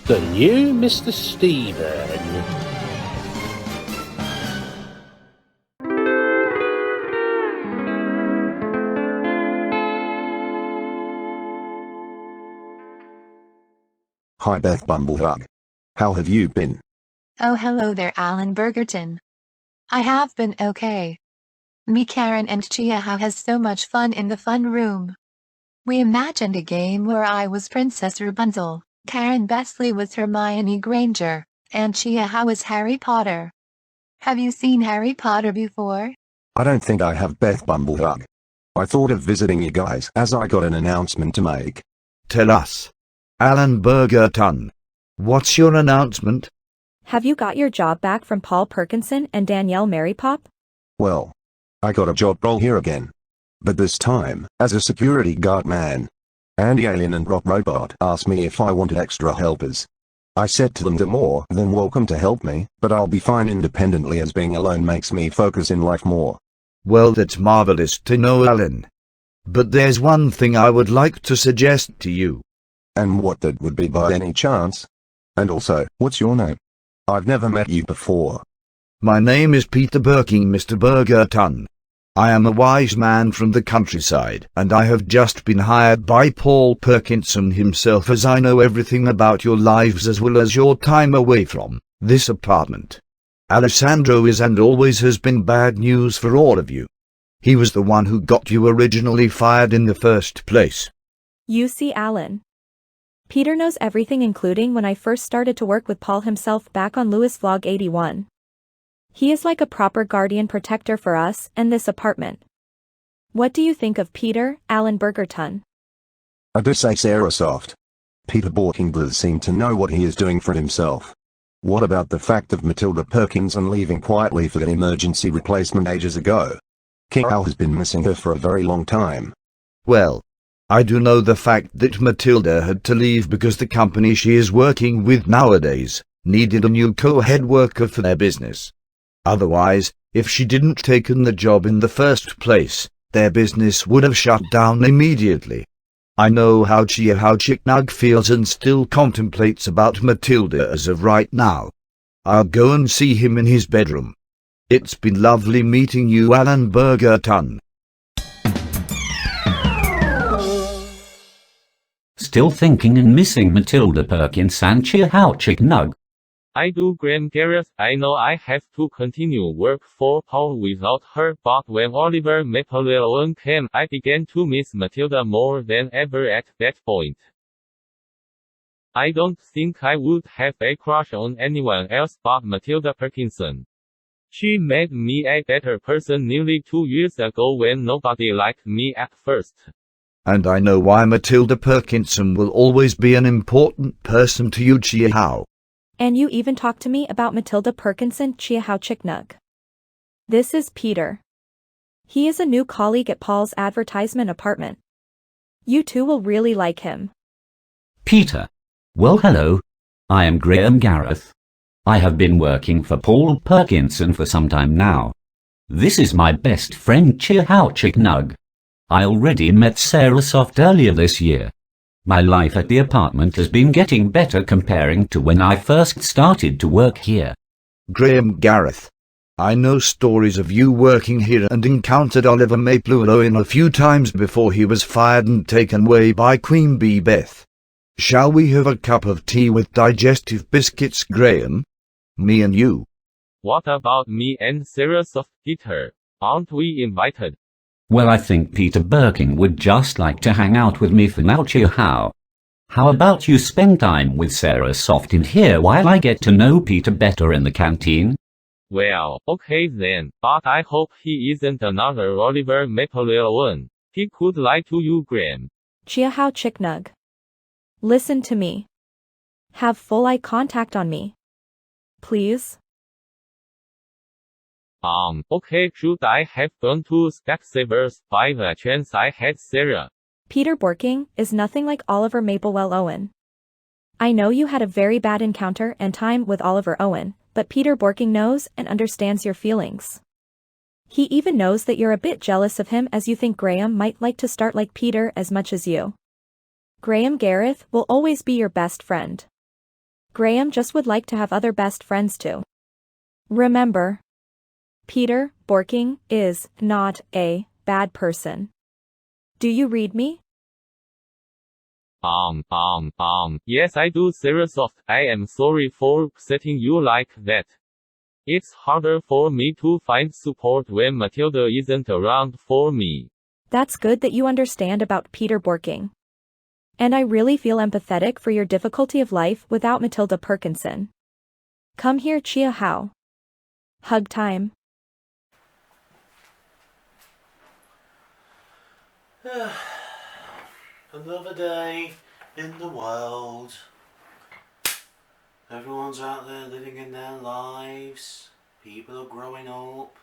The new Mr. Stephen. Hi Beth Bumblehug. How have you been? Oh, hello there, Alan Burgerton. I have been okay. Me, Karen, and Chia How has so much fun in the fun room. We imagined a game where I was Princess Rapunzel, Karen Besley was Hermione Granger, and Chia How was Harry Potter. Have you seen Harry Potter before? I don't think I have, Beth Bumblehug. I thought of visiting you guys as I got an announcement to make. Tell us. Alan Burgerton. What's your announcement? Have you got your job back from Paul Perkinson and Danielle Marypop? Well, I got a job role here again. But this time, as a security guard man. Andy Alien and Rock Robot asked me if I wanted extra helpers. I said to them they're more than welcome to help me, but I'll be fine independently as being alone makes me focus in life more. Well, that's marvelous to know, Alan. But there's one thing I would like to suggest to you. And what that would be by any chance? And also, what's your name? I've never met you before. My name is Peter Borking, Mr. Burgerton. I am a wise man from the countryside, and I have just been hired by Paul Perkinson himself, as I know everything about your lives as well as your time away from this apartment. Alessandro is and always has been bad news for all of you. He was the one who got you originally fired in the first place. You see, Alan. Peter knows everything, including when I first started to work with Paul himself back on Lewis Vlog 81. He is like a proper guardian protector for us and this apartment. What do you think of Peter, Alan Burgerton? I do say Sarah soft. Peter Borking does seem to know what he is doing for himself. What about the fact of Matilda Perkinson leaving quietly for the emergency replacement ages ago? King-Al has been missing her for a very long time. Well, I do know the fact that Matilda had to leave because the company she is working with nowadays needed a new co-head worker for their business. Otherwise, if she didn't taken the job in the first place, their business would have shut down immediately. I know how Chicknug feels and still contemplates about Matilda as of right now. I'll go and see him in his bedroom. It's been lovely meeting you, Alan Burgerton. Still thinking and missing Matilda Perkins and Chicknug. I do, Graham Gareth. I know I have to continue work for Paul without her, but when Oliver Napoleon came, I began to miss Matilda more than ever at that point. I don't think I would have a crush on anyone else but Matilda Perkinson. She made me a better person nearly 2 years ago when nobody liked me at first. And I know why Matilda Perkinson will always be an important person to you, Chia. And you even talked to me about Matilda Perkinson, Chia Chicknug. This is Peter. He is a new colleague at Paul's Advertisement apartment. You two will really like him. Peter. Well, hello. I am Graham Gareth. I have been working for Paul Perkinson for some time now. This is my best friend Chicknug. I already met Sarah Soft earlier this year. My life at the apartment has been getting better comparing to when I first started to work here. Graham Gareth. I know stories of you working here and encountered Oliver Napoleon a few times before he was fired and taken away by Queen Bee Beth. Shall we have a cup of tea with digestive biscuits, Graham? Me and you. What about me and Sarah Soft, Peter? Aren't we invited? Well, I think Peter Borking would just like to hang out with me for now, How about you spend time with Sarah Soft in here while I get to know Peter better in the canteen? Well, okay then, but I hope he isn't another Oliver Napoleon. He could lie to you, Graham. Chia Chicknug. Listen to me. Have full eye contact on me. Please? Okay, should I have gone to Specsavers by the chance I had Sarah? Peter Borking is nothing like Oliver Maplewell Owen. I know you had a very bad encounter and time with Oliver Owen, but Peter Borking knows and understands your feelings. He even knows that you're a bit jealous of him as you think Graham might like to start like Peter as much as you. Graham Gareth will always be your best friend. Graham just would like to have other best friends too. Remember, Peter Borking is not a bad person. Do you read me? Yes, I do, Sirisoft. I am sorry for upsetting you like that. It's harder for me to find support when Matilda isn't around for me. That's good that you understand about Peter Borking. And I really feel empathetic for your difficulty of life without Matilda Perkinson. Come here, Chia Hao. Hug time. Another day in the world. Everyone's out there living in their lives. People are growing up.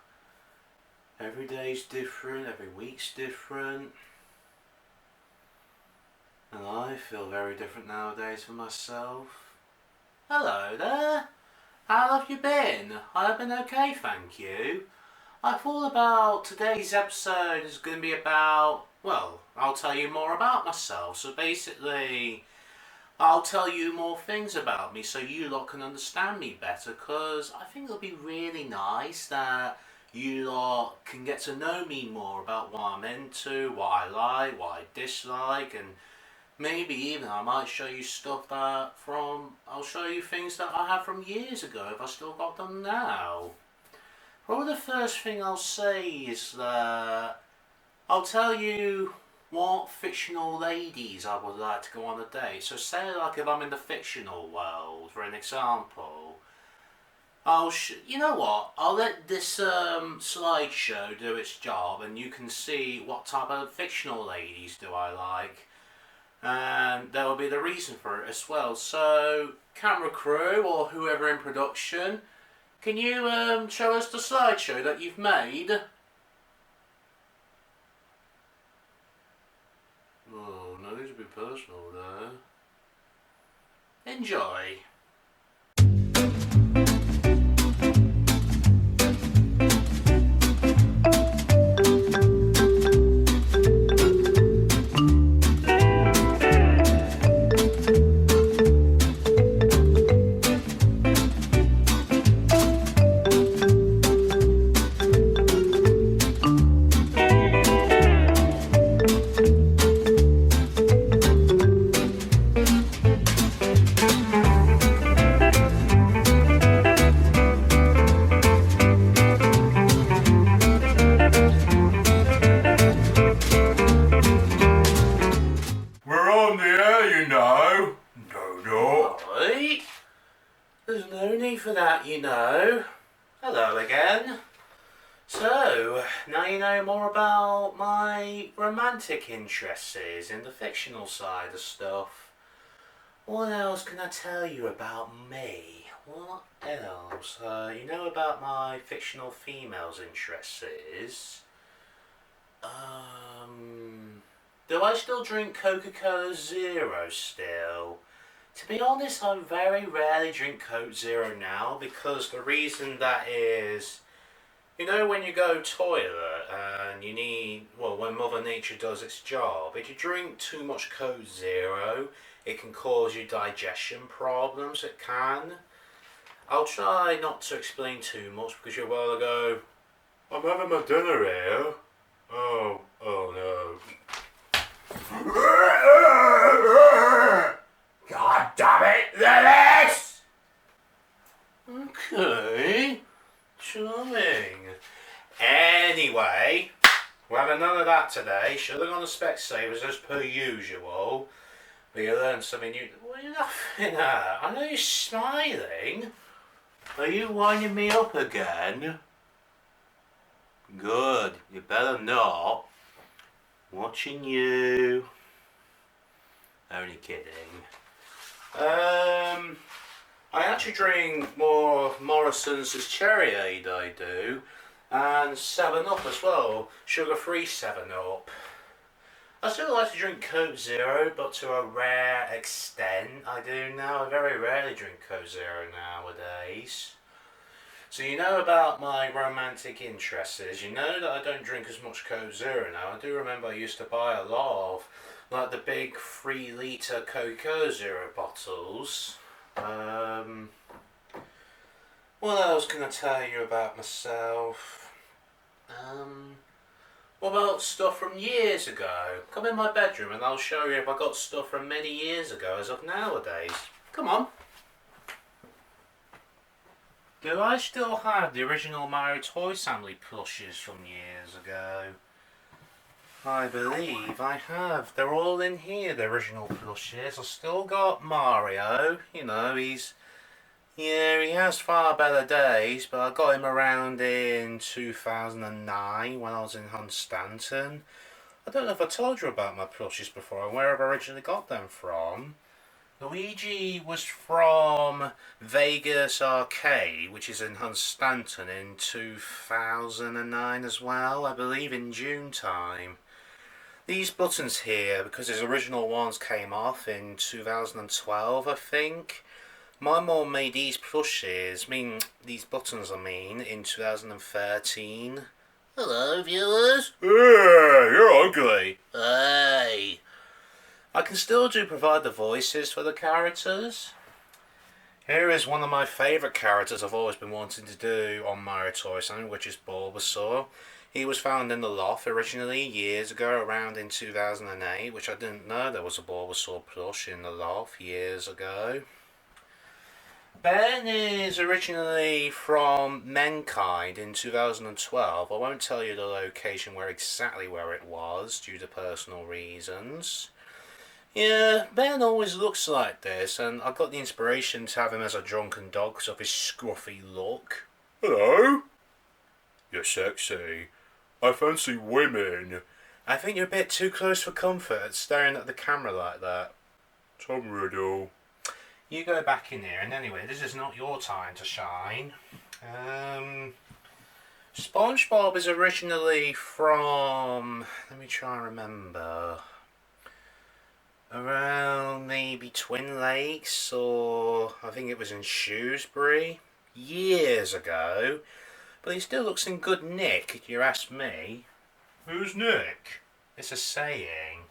Every day's different, every week's different. And I feel very different nowadays for myself. Hello there. How have you been? I've been okay, thank you. I thought about today's episode is going to be about, well, I'll tell you more about myself. So basically, I'll tell you more things about me so you lot can understand me better, because I think it'll be really nice that you lot can get to know me more about what I'm into, what I like, what I dislike, and maybe even I might show you stuff I'll show you things that I have from years ago if I still got them now. Probably the first thing I'll say is that I'll tell you what fictional ladies I would like to go on a date. So say like if I'm in the fictional world, for an example, you know what, I'll let this slideshow do its job and you can see what type of fictional ladies do I like. And there will be the reason for it as well. So, camera crew or whoever in production, can you show us the slideshow that you've made? Oh, no need to be personal there. Enjoy. There's no need for that, you know. Hello again. So, now you know more about my romantic interests in the fictional side of stuff. What else can I tell you about me? What else? You know about my fictional females' interests? Do I still drink Coca-Cola Zero still? To be honest, I very rarely drink Coke Zero now, because the reason that is, you know when you go toilet and you need, well, when Mother Nature does its job, if you drink too much Coke Zero, it can cause you digestion problems, it can. I'll try not to explain too much because you're well to go, I'm having my dinner here. Oh no. God damn it, Lilith! Okay, charming. Anyway, we're having none of that today. Should have gone to Specsavers as per usual. But you learned something new. What are you laughing at? I know you're smiling. Are you winding me up again? Good, you better not. Watching you. Only kidding. I actually drink more Morrison's Cherryade, I do, and 7-Up as well, sugar-free 7-Up. I still like to drink Coke Zero, but to a rare extent. I do now. I very rarely drink Coke Zero nowadays. So you know about my romantic interests. You know that I don't drink as much Coke Zero now. I do remember I used to buy a lot of, like the big 3-litre Coca-Cola Zero bottles. What else can I tell you about myself? What about stuff from years ago? Come in my bedroom and I'll show you if I got stuff from many years ago as of nowadays. Come on. Do I still have the original Mario Toys family plushes from years ago? I believe I have. They're all in here, the original plushes. I've still got Mario. You know, he has far better days, but I got him around in 2009 when I was in Hunstanton. I don't know if I told you about my plushes before and where I've originally got them from. Luigi was from Vegas Arcade, which is in Hunstanton, in 2009 as well, I believe in June time. These buttons here, because his original ones came off in 2012, I think. My mum made these plushes, these buttons in 2013. Hello, viewers. Hey, you're ugly. Hey. I can still provide the voices for the characters. Here is one of my favourite characters I've always been wanting to do on Mario Toys, which is Bulbasaur. He was found in the loft originally years ago, around in 2008, which I didn't know there was a Bulbasaur plush in the loft years ago. Ben is originally from Mankind in 2012. I won't tell you the location exactly where it was due to personal reasons. Yeah, Ben always looks like this, and I got the inspiration to have him as a drunken dog because of his scruffy look. Hello? You're sexy. I fancy women. I think you're a bit too close for comfort staring at the camera like that. Tom Riddle. You go back in here, and anyway, this is not your time to shine. SpongeBob is originally from, let me try and remember, around maybe Twin Lakes, or I think it was in Shrewsbury, years ago. But he still looks in good nick, if you ask me. Who's Nick? It's a saying.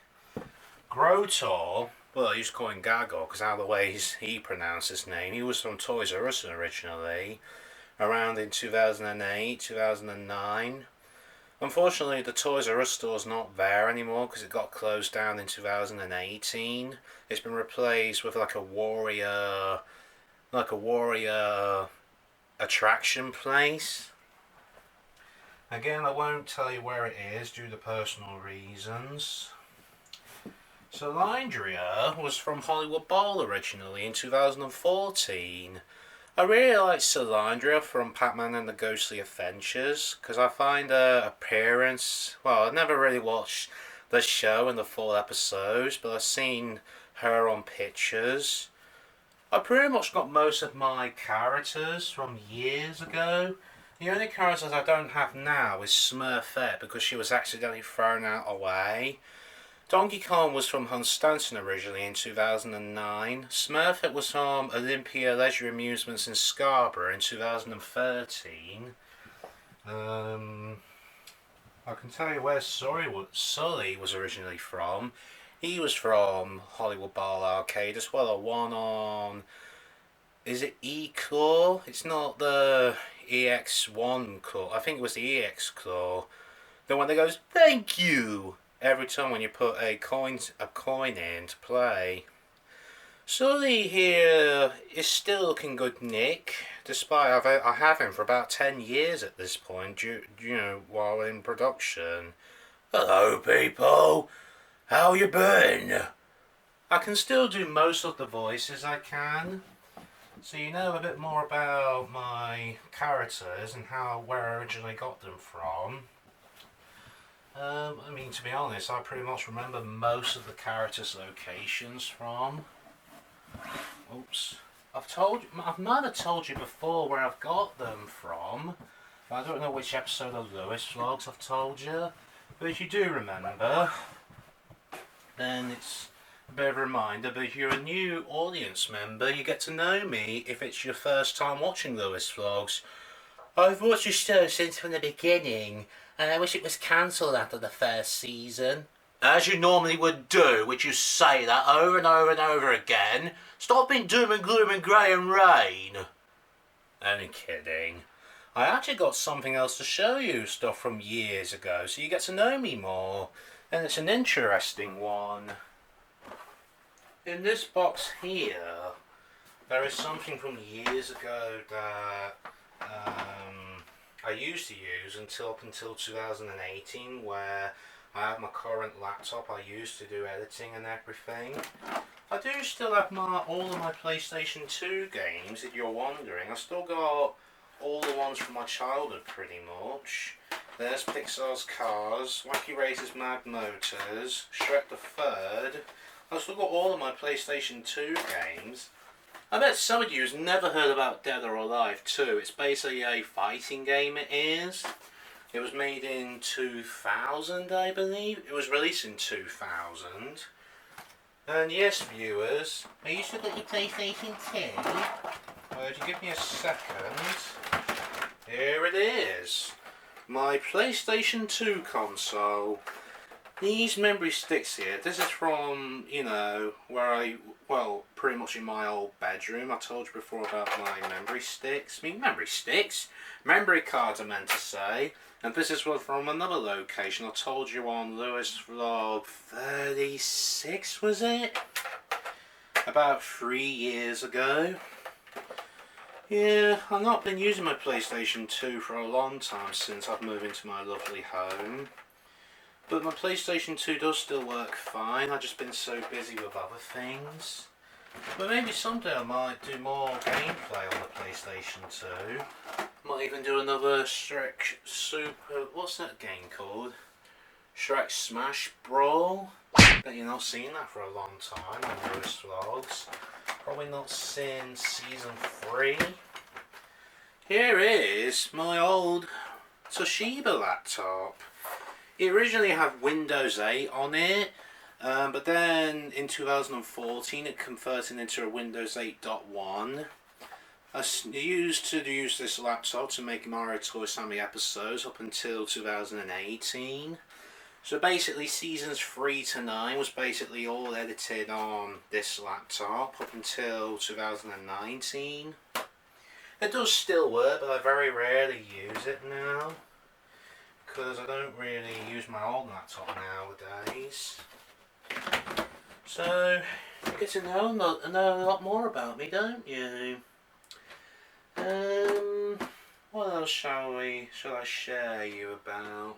Grotor, well, I used to call him Gazel because how the ways he pronounced his name. He was from Toys R Us originally, around in 2008, 2009. Unfortunately, the Toys R Us store's not there anymore because it got closed down in 2018. It's been replaced with like a warrior attraction place. Again, I won't tell you where it is due to personal reasons. Cylindria was from Hollywood Bowl originally in 2014. I really like Cylindria from Pac-Man and the Ghostly Adventures because I find her appearance, well, I've never really watched the show and the full episodes, but I've seen her on pictures. I pretty much got most of my characters from years ago. The only characters I don't have now is Smurfette because she was accidentally thrown out away. Donkey Kong was from Hunstanton originally in 2009. Smurfette was from Olympia Leisure Amusements in Scarborough in 2013. I can tell you where Sully was originally from. He was from Hollywood Bowl Arcade as well, a one on, is it E-Claw? It's not the EX1 claw, I think it was the EX claw. The one that goes, thank you, every time when you put a coin in to play. Sully here is still looking good nick, despite I have him for about 10 years at this point, while in production. Hello people, how you been? I can still do most of the voices I can, so you know a bit more about my characters and where I originally got them from. To be honest, I pretty much remember most of the characters' locations from. Oops. I might have told you before where I've got them from, but I don't know which episode of Lewis Vlogs I've told you. But if you do remember, then it's a bit of a reminder. But if you're a new audience member, you get to know me if it's your first time watching Lewis Vlogs. I've watched your show since from the beginning, and I wish it was cancelled after the first season. As you normally would do, which you say that over and over and over again. Stop being doom and gloom and grey and rain. Only kidding. I actually got something else to show you, stuff from years ago, so you get to know me more. And it's an interesting one. In this box here, there is something from years ago that I used to use up until 2018, where I have my current laptop I used to do editing and everything. I do still have all of my PlayStation 2 games, if you're wondering. I still got all the ones from my childhood pretty much. There's Pixar's Cars, Wacky Race's Mad Motors, Shrek the Third. I've still got all of my PlayStation 2 games. I bet some of you have never heard about Dead or Alive 2. It's basically a fighting game, it is. It was made in 2000, I believe. It was released in 2000. And yes, viewers, are you still got your PlayStation 2? Well, if you give me a second, here it is. My PlayStation 2 console. These memory sticks here, this is from, pretty much in my old bedroom. I told you before about my memory sticks. Memory cards I meant to say. And this is from another location I told you on Lewis Vlog 36, was it? About 3 years ago. Yeah, I've not been using my PlayStation 2 for a long time since I've moved into my lovely home. But my PlayStation 2 does still work fine. I've just been so busy with other things. But maybe someday I might do more gameplay on the PlayStation 2. Might even do another Shrek what's that game called? Shrek Smash Brawl? Bet you're not seen that for a long time on Lewis Vlogs. Probably not since Season 3. Here is my old Toshiba laptop. It originally had Windows 8 on it, but then in 2014 it converted into a Windows 8.1. I used to use this laptop to make Mario Toy Sammy episodes up until 2018. So basically seasons 3 to 9 was basically all edited on this laptop up until 2019. It does still work, but I very rarely use it now, because I don't really use my old laptop nowadays. So you get to know a lot more about me, don't you? What else shall I share you about?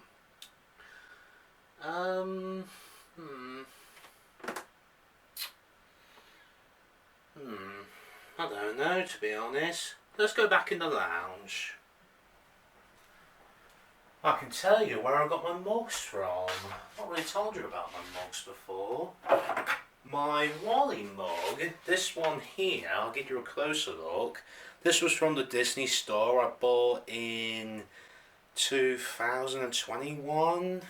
I don't know, to be honest. Let's go back in the lounge. I can tell you where I got my mugs from. I've not really told you about my mugs before. My Wally mug, this one here, I'll give you a closer look. This was from the Disney store I bought in 2021.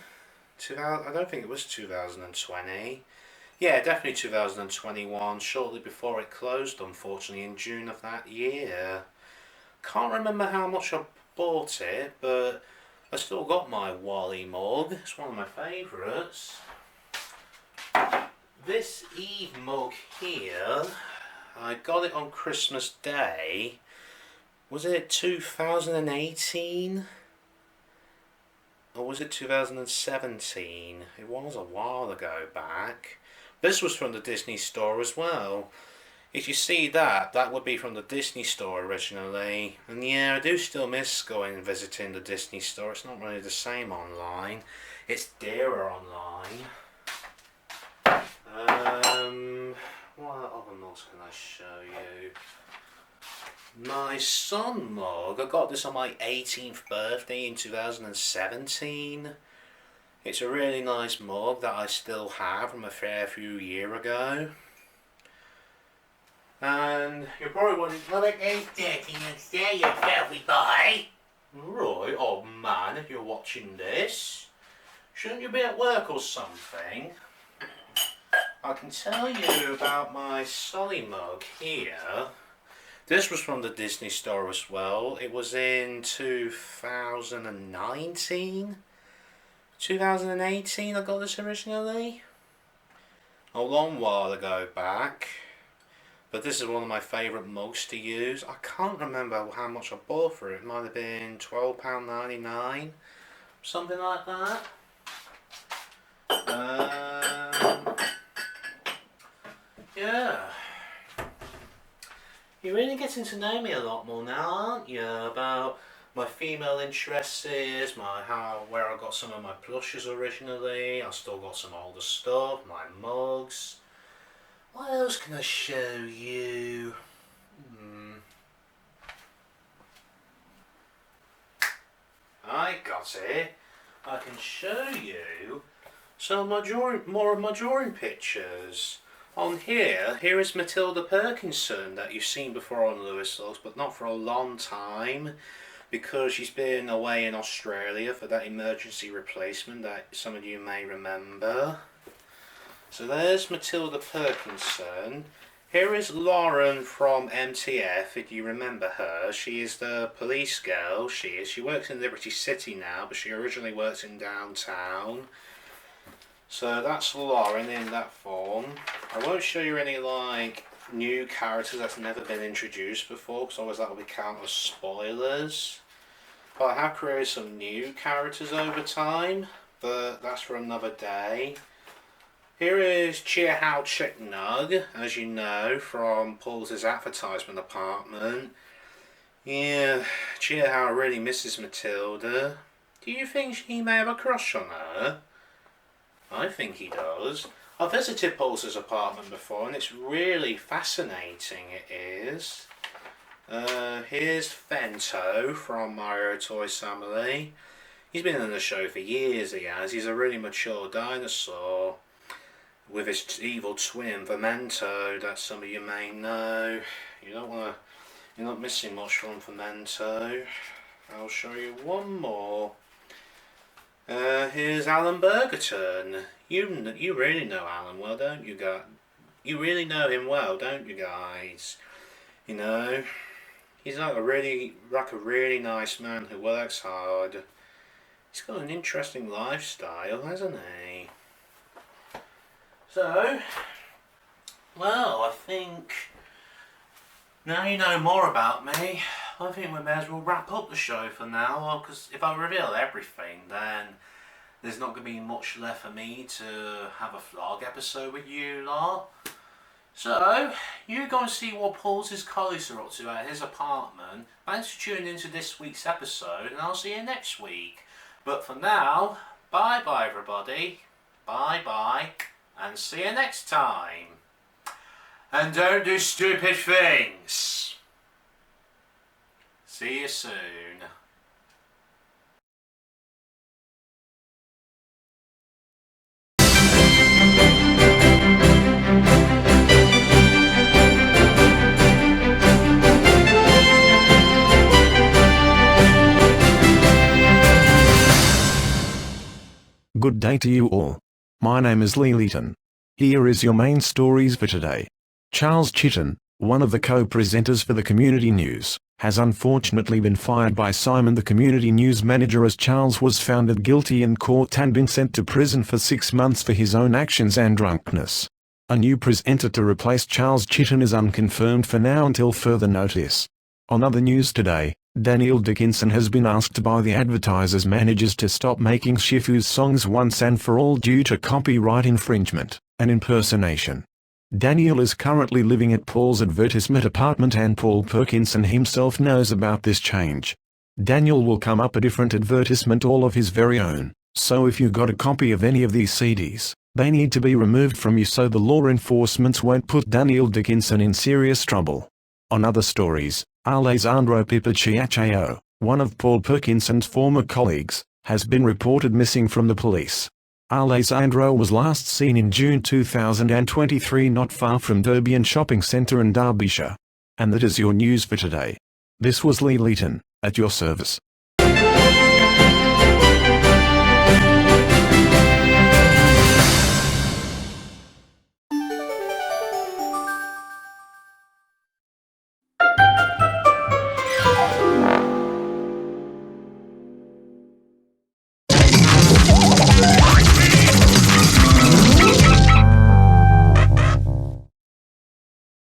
I don't think it was 2020. Yeah, definitely 2021, shortly before it closed, unfortunately, in June of that year. Can't remember how much I bought it, but I still got my Wally mug. It's one of my favourites. This Eve mug here, I got it on Christmas Day. Was it 2018? Or was it 2017? It was a while ago back. This was from the Disney store as well. If you see that, that would be from the Disney store originally. And yeah, I do still miss going and visiting the Disney store. It's not really the same online. It's dearer online. What other mugs can I show you? My Sun mug, I got this on my 18th birthday in 2017. It's a really nice mug that I still have from a fair few years ago. And you're probably wondering, well, it is dirty and say you filthy boy. Right, old man, if you're watching this. Shouldn't you be at work or something? I can tell you about my Sully mug here. This was from the Disney store as well. It was in 2019. 2018 I got this originally. A long while ago back. But this is one of my favourite mugs to use. I can't remember how much I bought for it. It might have been £12.99. Something like that. Yeah. You're really getting to know me a lot more now, aren't you? About my female interests, where I got some of my plushes originally. I still got some older stuff, my mugs. What else can I show you? I got it. I can show you some more of my drawing pictures. On here is Matilda Perkinson that you've seen before on Lewis Logs, but not for a long time, because she's been away in Australia for that emergency replacement that some of you may remember. So there's Matilda Perkinson. Here is Lauren from MTF, if you remember her. She is the police girl. She works in Liberty City now, but she originally worked in downtown. So that's Lauren in that form. I won't show you any new characters that's never been introduced before, because otherwise that will be counted as spoilers. But I have created some new characters over time, but that's for another day. Here is Chia Hao Chick Nug, as you know, from Paul's Advertisement apartment. Yeah, Chia Hao really misses Matilda. Do you think he may have a crush on her? I think he does. I've visited Paul's apartment before and it's really fascinating, it is. Here's Fento from Mario Toys Family. He's been in the show for years, he has. He's a really mature dinosaur with his evil twin, Fermento, that some of you may know. You're not missing much from Fermento. I'll show you one more. Here's Alan Burgerton. You really know Alan well, don't you guys? You really know him well, don't you guys? He's like a really nice man who works hard. He's got an interesting lifestyle, hasn't he? So, well, I think now you know more about me. I think we may as well wrap up the show for now, because if I reveal everything, then there's not going to be much left for me to have a vlog episode with you lot. So, you go and see what Paul's colleagues are up to at his apartment. Thanks for tuning into this week's episode, and I'll see you next week. But for now, bye bye everybody. Bye bye, and see you next time. And don't do stupid things. See you soon. Good day to you all. My name is Leeton. Here is your main stories for today. Charles Chitton, one of the co-presenters for the Community News, has unfortunately been fired by Simon, the Community News manager, as Charles was found guilty in court and been sent to prison for 6 months for his own actions and drunkenness. A new presenter to replace Charles Chitton is unconfirmed for now until further notice. On other news today, Daniel Dickinson has been asked by the advertisers' managers to stop making Shifu's songs once and for all due to copyright infringement and impersonation. Daniel is currently living at Paul's Advertisement apartment and Paul Perkinson himself knows about this change. Daniel will come up a different advertisement all of his very own, so if you got a copy of any of these CDs, they need to be removed from you so the law enforcement won't put Daniel Dickinson in serious trouble. On other stories, Alessandro Pipacchiaccio, one of Paul Perkinson's former colleagues, has been reported missing from the police. Alessandro was last seen in June 2023 not far from Derbian Shopping Centre in Derbyshire. And that is your news for today. This was Leeton, at your service.